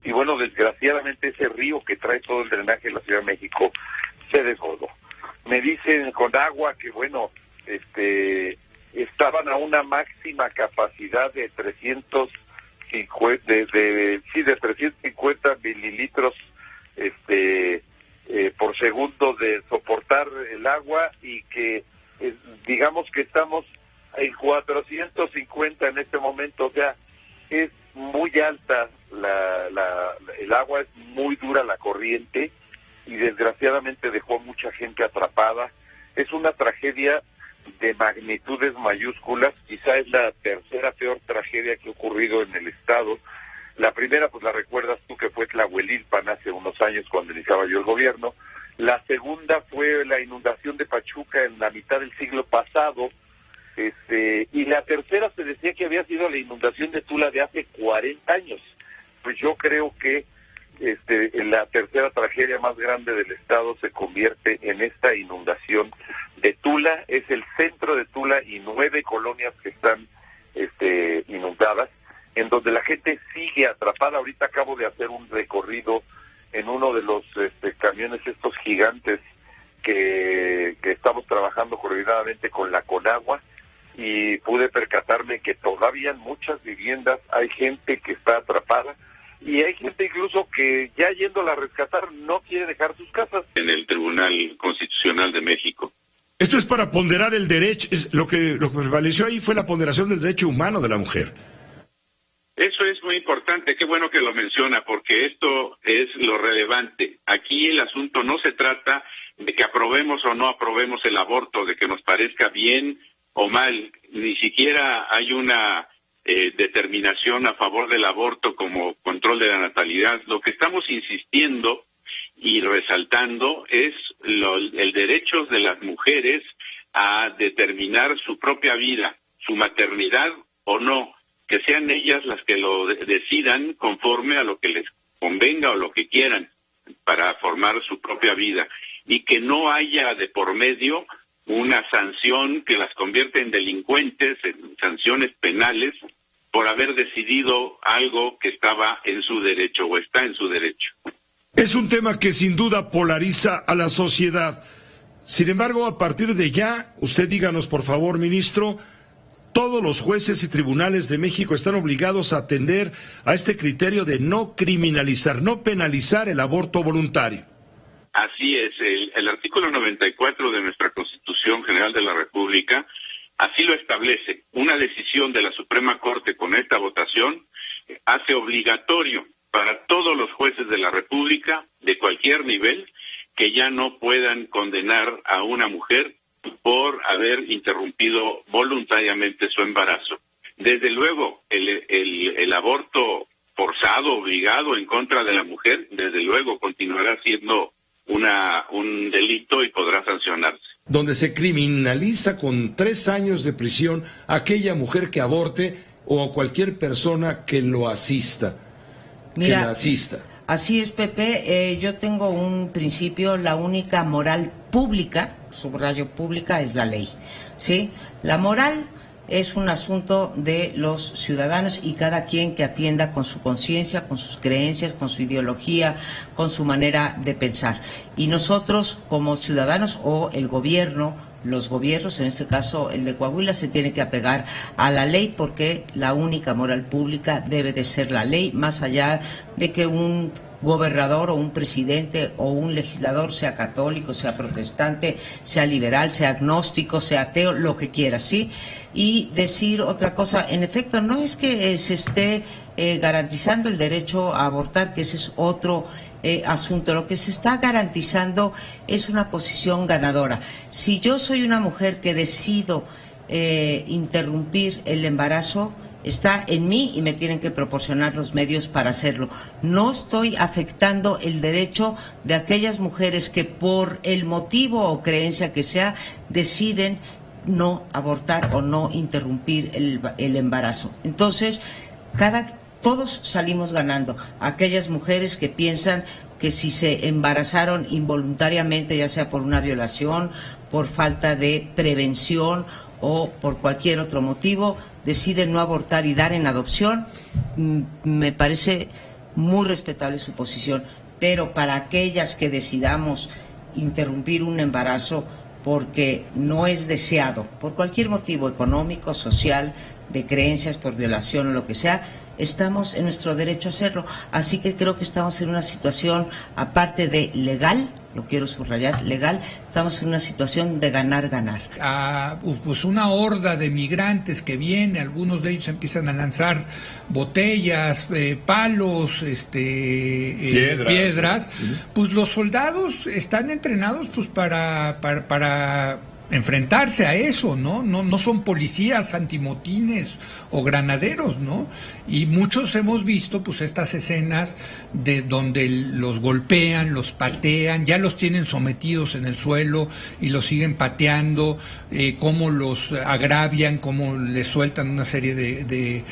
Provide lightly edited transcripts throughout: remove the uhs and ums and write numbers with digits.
y bueno, desgraciadamente ese río que trae todo el drenaje de la Ciudad de México se desbordó. Me dicen con agua que bueno, estaban a una máxima capacidad de 350 mililitros por segundo de soportar el agua, y que digamos que estamos en 450 en este momento. O sea, es muy alta el agua, es muy dura la corriente, y desgraciadamente dejó mucha gente atrapada. Es una tragedia de magnitudes mayúsculas, quizá es la tercera peor tragedia que ha ocurrido en el estado. La primera, pues la recuerdas tú, que fue Tlahuelilpan hace unos años cuando iniciaba yo el gobierno. La segunda fue la inundación de Pachuca en la mitad del siglo pasado, y la tercera se decía que había sido la inundación de Tula de hace 40 años. Pues yo creo que la tercera tragedia más grande del estado se convierte en esta inundación de Tula. Es el centro de Tula y 9 colonias que están inundadas, en donde la gente sigue atrapada. Ahorita acabo de hacer un recorrido en uno de los camiones estos gigantes que estamos trabajando coordinadamente con la Conagua, y pude percatarme que todavía en muchas viviendas hay gente que está atrapada, y hay gente incluso que ya yéndola a rescatar no quiere dejar sus casas. En el Tribunal Constitucional de México. Esto es para ponderar el derecho, lo que prevaleció ahí fue la ponderación del derecho humano de la mujer. Eso es muy importante, qué bueno que lo menciona, porque esto es lo relevante. Aquí el asunto no se trata de que aprobemos o no aprobemos el aborto, de que nos parezca bien o mal, ni siquiera hay una determinación a favor del aborto como control de la natalidad. Lo que estamos insistiendo y resaltando es el derecho de las mujeres a determinar su propia vida, su maternidad o no, que sean ellas las que lo decidan conforme a lo que les convenga o lo que quieran para formar su propia vida, y que no haya de por medio una sanción que las convierte en delincuentes, en sanciones penales, por haber decidido algo que estaba en su derecho o está en su derecho. Es un tema que sin duda polariza a la sociedad. Sin embargo, a partir de ya, usted díganos por favor, ministro, todos los jueces y tribunales de México están obligados a atender a este criterio de no criminalizar, no penalizar el aborto voluntario. Así es, el artículo 94 de nuestra Constitución General de la República así lo establece. Una decisión de la Suprema Corte con esta votación hace obligatorio para todos los jueces de la República, de cualquier nivel, que ya no puedan condenar a una mujer por haber interrumpido voluntariamente su embarazo. Desde luego, el aborto forzado, obligado en contra de la mujer, desde luego continuará siendo un delito y podrá sancionarse. Donde se criminaliza con 3 años de prisión a aquella mujer que aborte o a cualquier persona que lo asista. Mira, que la asista. Así es, Pepe. Yo tengo un principio: la única moral pública, subrayo pública, es la ley, ¿sí? La moral es un asunto de los ciudadanos y cada quien que atienda con su conciencia, con sus creencias, con su ideología, con su manera de pensar. Y nosotros como ciudadanos o el gobierno, los gobiernos, en este caso el de Coahuila, se tiene que apegar a la ley, porque la única moral pública debe de ser la ley, más allá de que un gobernador o un presidente o un legislador sea católico, sea protestante, sea liberal, sea agnóstico, sea ateo, lo que quiera, ¿sí? Y decir otra cosa, en efecto, no es que se esté garantizando el derecho a abortar, que ese es otro asunto. Lo que se está garantizando es una posición ganadora. Si yo soy una mujer que decido interrumpir el embarazo, está en mí y me tienen que proporcionar los medios para hacerlo. No estoy afectando el derecho de aquellas mujeres que por el motivo o creencia que sea deciden no abortar o no interrumpir el embarazo. Entonces, todos salimos ganando. Aquellas mujeres que piensan que si se embarazaron involuntariamente, ya sea por una violación, por falta de prevención o por cualquier otro motivo, deciden no abortar y dar en adopción, me parece muy respetable su posición, pero para aquellas que decidamos interrumpir un embarazo porque no es deseado, por cualquier motivo económico, social, de creencias, por violación o lo que sea, estamos en nuestro derecho a hacerlo. Así que creo que estamos en una situación, aparte de legal, lo quiero subrayar, legal, estamos en una situación de ganar-ganar. Pues una horda de migrantes que viene, algunos de ellos empiezan a lanzar botellas, palos, piedras. Pues los soldados están entrenados pues para enfrentarse a eso, ¿no? No son policías antimotines o granaderos, ¿no? Y muchos hemos visto pues estas escenas de donde los golpean, los patean, ya los tienen sometidos en el suelo y los siguen pateando, cómo los agravian, cómo les sueltan una serie de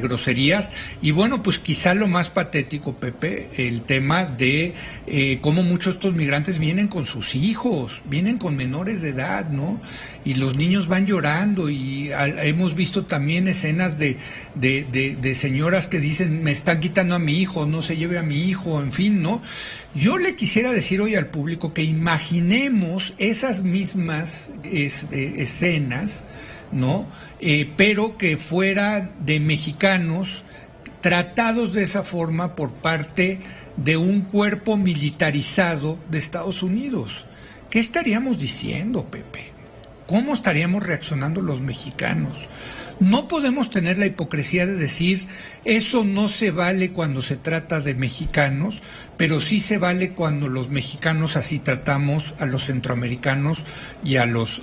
groserías. Y bueno, pues quizá lo más patético, Pepe, el tema de cómo muchos de estos migrantes vienen con sus hijos, vienen con menores de edad, ¿no? Y los niños van llorando y hemos visto también escenas de señoras que dicen, me están quitando a mi hijo, no se lleve a mi hijo, en fin, ¿no? Yo le quisiera decir hoy al público que imaginemos esas mismas escenas, ¿no? Pero que fuera de mexicanos tratados de esa forma por parte de un cuerpo militarizado de Estados Unidos. ¿Qué estaríamos diciendo, Pepe? ¿Cómo estaríamos reaccionando los mexicanos? No podemos tener la hipocresía de decir, eso no se vale cuando se trata de mexicanos, pero sí se vale cuando los mexicanos así tratamos a los centroamericanos y a los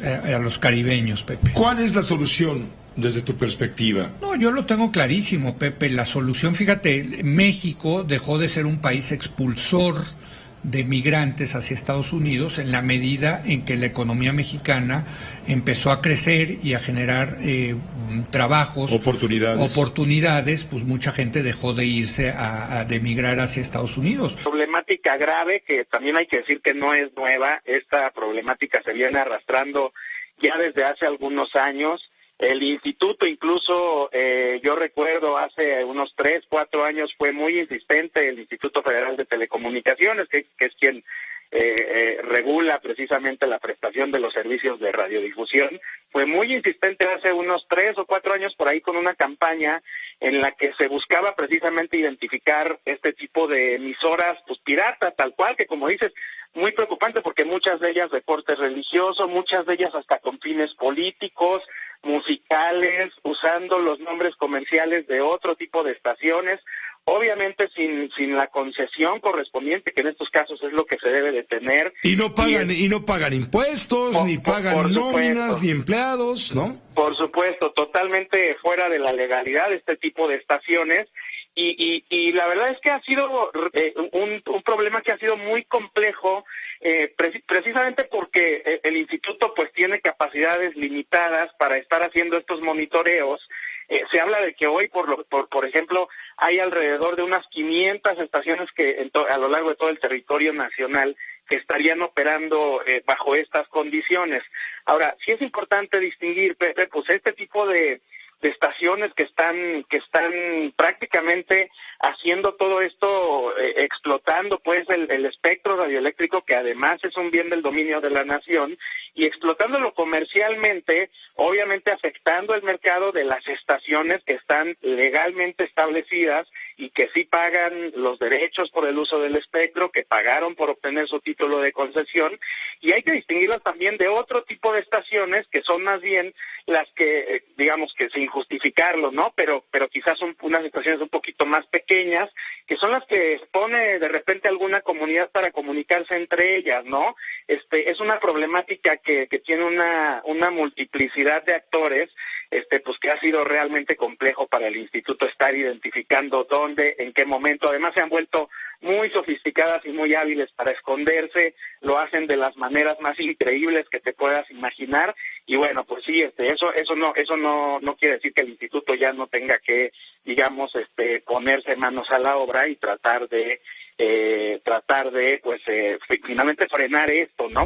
caribeños, Pepe. ¿Cuál es la solución desde tu perspectiva? No, yo lo tengo clarísimo, Pepe. La solución, fíjate, México dejó de ser un país expulsor de migrantes hacia Estados Unidos en la medida en que la economía mexicana empezó a crecer y a generar trabajos, oportunidades, pues mucha gente dejó de irse de emigrar hacia Estados Unidos. Problemática grave que también hay que decir que no es nueva. Esta problemática se viene arrastrando ya desde hace algunos años. El instituto incluso, yo recuerdo hace unos 3, 4 años fue muy insistente, el Instituto Federal de Telecomunicaciones, que es quien regula precisamente la prestación de los servicios de radiodifusión, fue muy insistente hace unos 3 o 4 años por ahí con una campaña en la que se buscaba precisamente identificar este tipo de emisoras pues piratas, tal cual, que como dices, muy preocupante porque muchas de ellas de corte religioso, muchas de ellas hasta con fines políticos, musicales, usando los nombres comerciales de otro tipo de estaciones, obviamente sin la concesión correspondiente, que en estos casos es lo que se debe de tener. Y no pagan impuestos, ni pagan nóminas, ni empleados, ¿no? Por supuesto, totalmente fuera de la legalidad este tipo de estaciones. Y la verdad es que ha sido un problema que ha sido muy complejo, precisamente porque el instituto pues tiene capacidades limitadas para estar haciendo estos monitoreos. Se habla de que hoy, por ejemplo, hay alrededor de unas 500 estaciones que a lo largo de todo el territorio nacional que estarían operando bajo estas condiciones. Ahora, sí es importante distinguir, Pepe, pues este tipo de estaciones que están prácticamente haciendo todo esto, explotando pues el espectro radioeléctrico, que además es un bien del dominio de la nación, y explotándolo comercialmente, obviamente afectando el mercado de las estaciones que están legalmente establecidas y que sí pagan los derechos por el uso del espectro, que pagaron por obtener su título de concesión, y hay que distinguirlas también de otro tipo de estaciones que son más bien las que, digamos que sin justificarlo, ¿no? Pero quizás son unas estaciones un poquito más pequeñas, que son las que expone de repente alguna comunidad para comunicarse entre ellas, ¿no? Es una problemática que tiene una multiplicidad de actores, pues que ha sido realmente complejo para el instituto estar identificando dónde, en qué momento. Además se han vuelto muy sofisticadas y muy hábiles para esconderse, lo hacen de las maneras más increíbles que te puedas imaginar, y bueno, pues sí, eso no quiere decir que el instituto ya no tenga que, digamos, ponerse manos a la obra y tratar de pues finalmente frenar esto, ¿no?